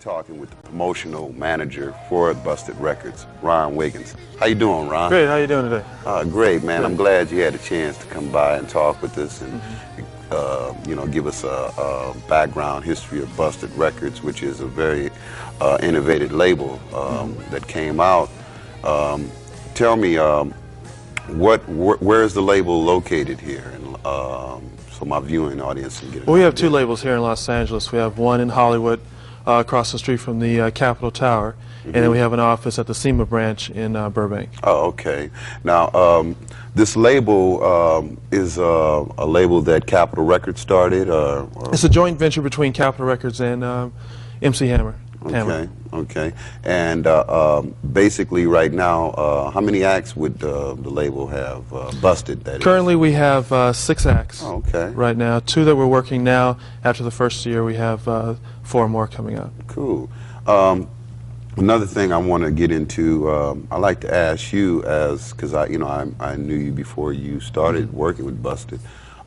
talking with the promotional manager for Busted Records, Ron Wiggins. How you doing, Ron? Great. How you doing today? Great, man. Good. I'm glad you had a chance to come by and talk with us and give us a background history of Busted Records, which is a very innovative label that came out. Tell me, where is the label located here? And, so my viewing audience can get it. Well, we have two labels here in Los Angeles. We have one in Hollywood, across the street from the Capitol Tower, and then we have an office at the SEMA branch in Burbank. Oh, okay. Now, this label is a label that Capitol Records started, or? It's a joint venture between Capitol Records and MC Hammer. Okay, okay. And basically right now, how many acts would the label have busted? Currently we have 6 acts. Oh, okay. Right now. 2 that we're working now. After the first year we have 4 more coming up. Cool. Another thing I want to get into, I like to ask you, because I knew you before you started working with Busted.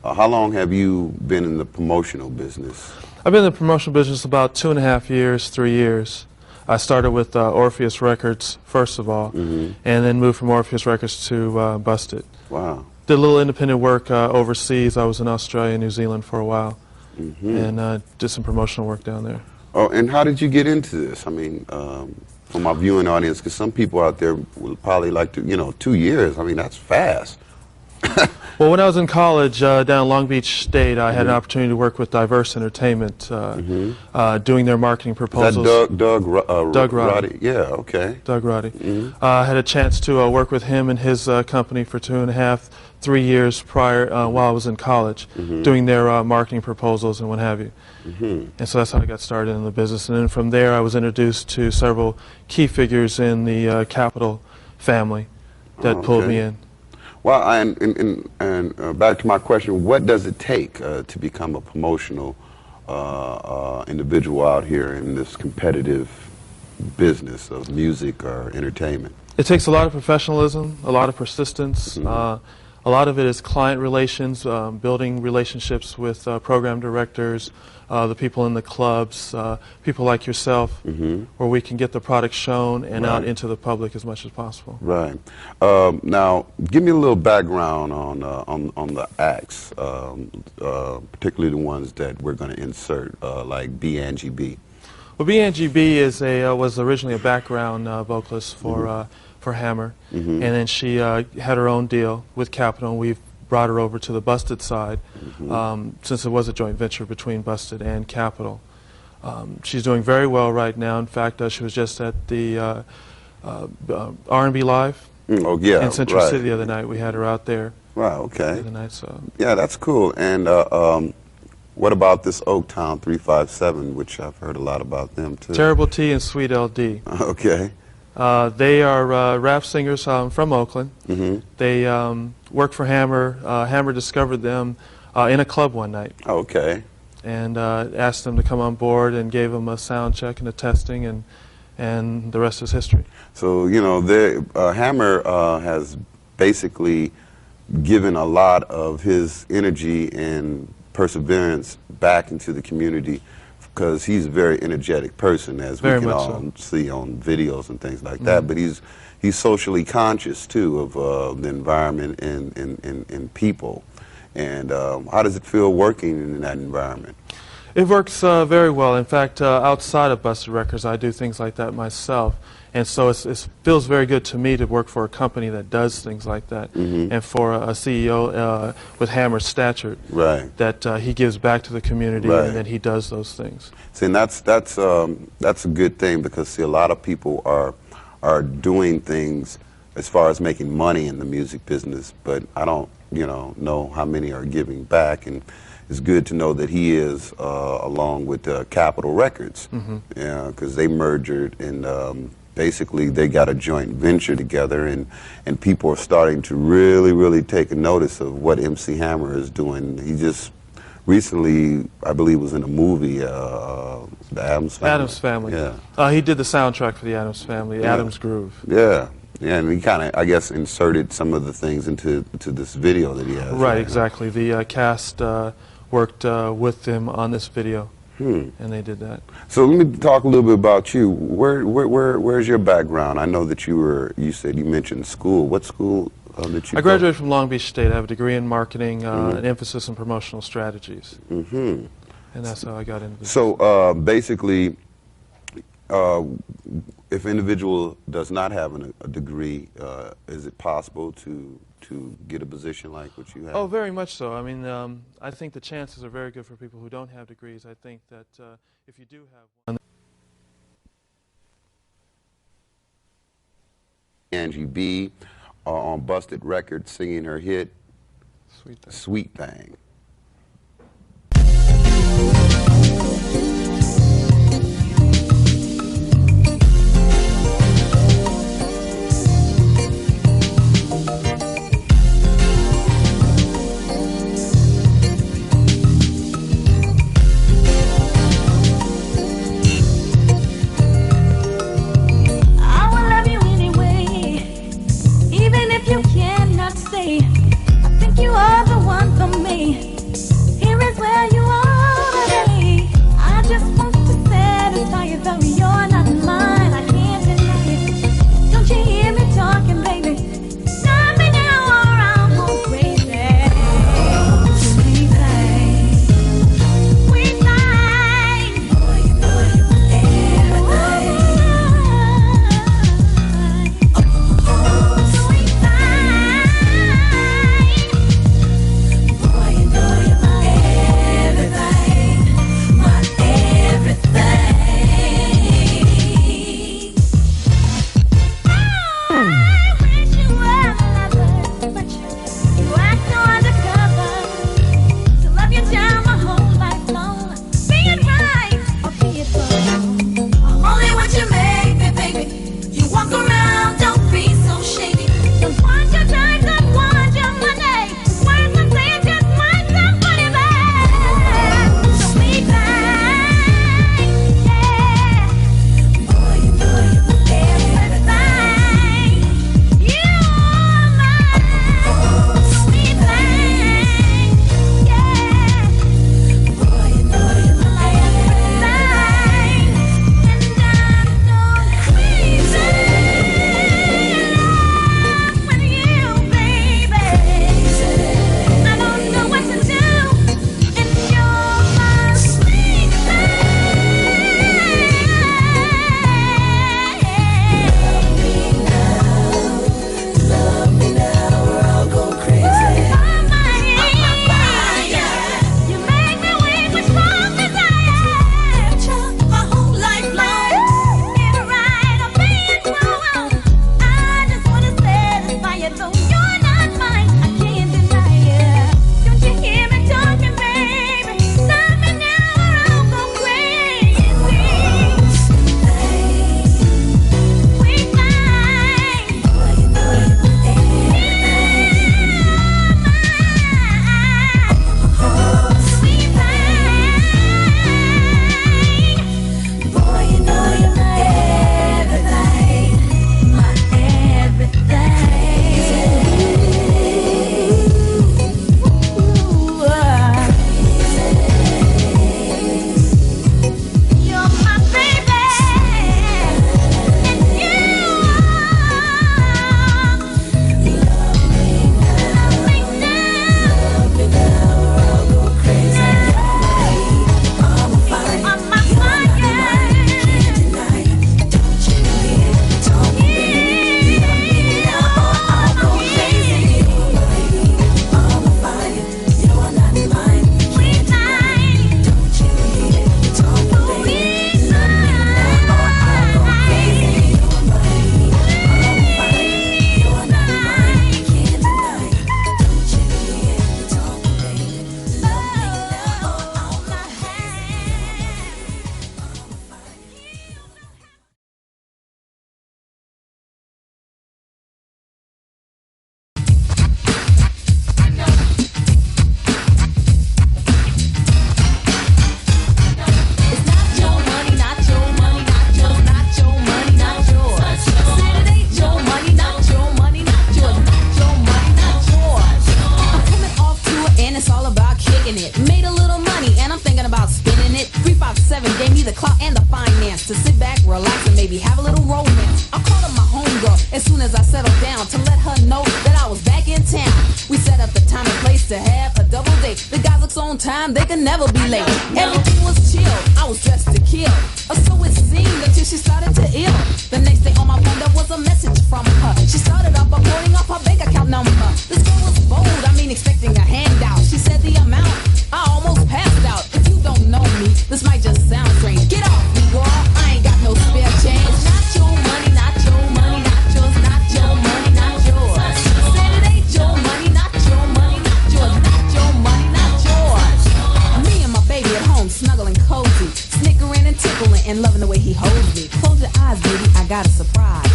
How long have you been in the promotional business? I've been in the promotional business about 2.5 years, 3 years. I started with Orpheus Records first of all, and then moved from Orpheus Records to Busted. Wow. Did a little independent work overseas. I was in Australia and New Zealand for a while, and did some promotional work down there. Oh, and how did you get into this? I mean, for my viewing audience, because some people out there will probably like to, 2 years, I mean, that's fast. Well, when I was in college down in Long Beach State, I had an opportunity to work with Diverse Entertainment, doing their marketing proposals. Is that Doug Roddy? Yeah, okay. Doug Roddy. I had a chance to work with him and his company for 2.5, 3 years prior while I was in college, doing their marketing proposals and what have you. And so that's how I got started in the business. And then from there, I was introduced to several key figures in the Capitol family that pulled me in. Well, and back to my question, what does it take to become a promotional individual out here in this competitive business of music or entertainment? It takes a lot of professionalism, a lot of persistence. A lot of it is client relations, building relationships with program directors, the people in the clubs, people like yourself, where we can get the product shown and out into the public as much as possible. Right. Now, give me a little background on the acts, particularly the ones that we're going to insert, like Angie B. Well, Angie B was originally a background vocalist for Hammer, and then she had her own deal with Capitol, and we've brought her over to the Busted side, since it was a joint venture between Busted and Capitol. She's doing very well right now. In fact, she was just at the R&B Live in Central City the other night. We had her out there. Wow, okay. The other night, so. Yeah, that's cool. And what about this Oaktown 357, which I've heard a lot about them too? Terrible T and Sweet LD. Okay. They are rap singers from Oakland. They work for Hammer. Hammer discovered them in a club one night. Okay. And asked them to come on board and gave them a sound check and a testing, and the rest is history. So, Hammer has basically given a lot of his energy and perseverance back into the community, because he's a very energetic person, as we can all see on videos and things like that. But he's socially conscious too of the environment and people. And how does it feel working in that environment? It works very well. In fact, outside of Busted Records, I do things like that myself. And so it feels very good to me to work for a company that does things like that, and for a CEO with Hammer's stature, that he gives back to the community, and that he does those things. See, and that's a good thing, because see, a lot of people are doing things as far as making money in the music business, but I don't know how many are giving back. And it's good to know that he is, along with Capitol Records, because they merged and basically they got a joint venture together, and people are starting to really take a notice of what MC Hammer is doing. He just recently, I believe, was in a movie, The Addams Family. Addams Family. Yeah. He did the soundtrack for the Addams Family, Addams Groove. Yeah. Yeah, and he kind of, I guess, inserted some of the things into this video that he has. Right, exactly. The cast worked with him on this video. and they did that. So let me talk a little bit about you. Where's your background? I know that you mentioned school. What school did you I graduated from Long Beach State. I have a degree in marketing, an emphasis in promotional strategies. And that's how I got into this. So basically, if an individual does not have a degree, is it possible to get a position like what you have? Oh, very much so. I mean, I think the chances are very good for people who don't have degrees. I think that if you do have one... Angie B on Busted Records singing her hit, Sweet Thing. Sweet Thing. to have a double date. The guy looks on time, they can never be late. Everything was chill, I was dressed to kill. Or so it seemed until she started to ill. The next day on my phone there was a message from her. She started off by quoting off her bank account number. This girl was bold, I mean expecting a handout. She said the amount, I almost passed out. If you don't know me, this might just sound strange. Get off me, girl, I ain't got no spare change. Not your money, not your money, not yours, not your money, not yours. Said it ain't your money, not your money, not yours, not your money, not yours. Me and my baby at home, snuggling cozy, snickering and tickling and loving the way he holds me. Close your eyes, baby, I got a surprise.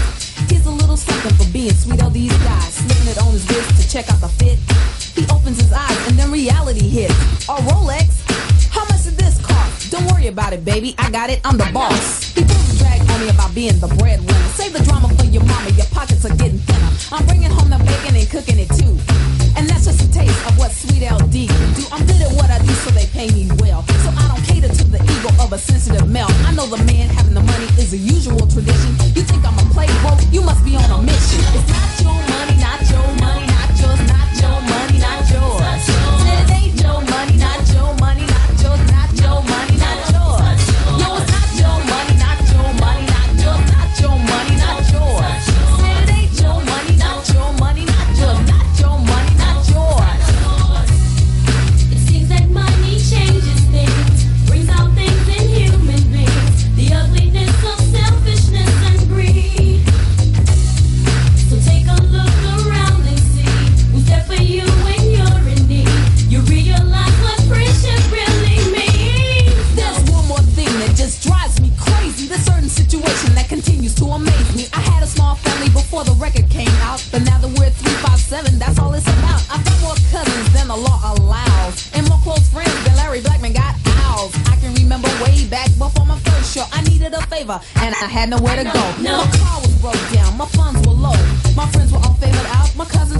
Here's a little something for being sweet, all these guys slipping it on his wrist to check out the fit. He opens his eyes and then reality hits. A Rolex? How much did this cost? Don't worry about it, baby, I got it, I'm the boss. He pulls a drag on me about being the breadwinner. Save the drama for your mama, your pockets are getting thinner. I'm bringing home the bacon and cooking it too. And that's just a taste of what sweet LD can do. I'm good at what I do, so they pay me well. So I don't cater to the ego of a sensitive male. I know the man having the money is a usual tradition. You think I'm a play broke? You must be on a mission. It's not your money, not your money, not yours, not your money, not yours. Said it ain't your money, not your money, not yours, not your money, not yours. No, it's not your money, not your money, not yours, not your money, not yours. Said it ain't your money, not your money, not yours, not your money, not yours. It seems that money changes things, brings out things in human beings, the ugliness of selfishness and greed. So take a look around and see who's there for you when you're in need. You realize what friendship really means. There's one more thing that just drives me crazy. There's certain situation that continues to amaze me. I had a small family before the record came out, but now that we're 357, that's all it's about. I've got more cousins than the law allows, and more close friends than Larry Blackman got owls. I can remember way back before my first show, I needed a favor, and I had nowhere to go. My car was broke down, my funds were low, my friends were all favored out, my cousins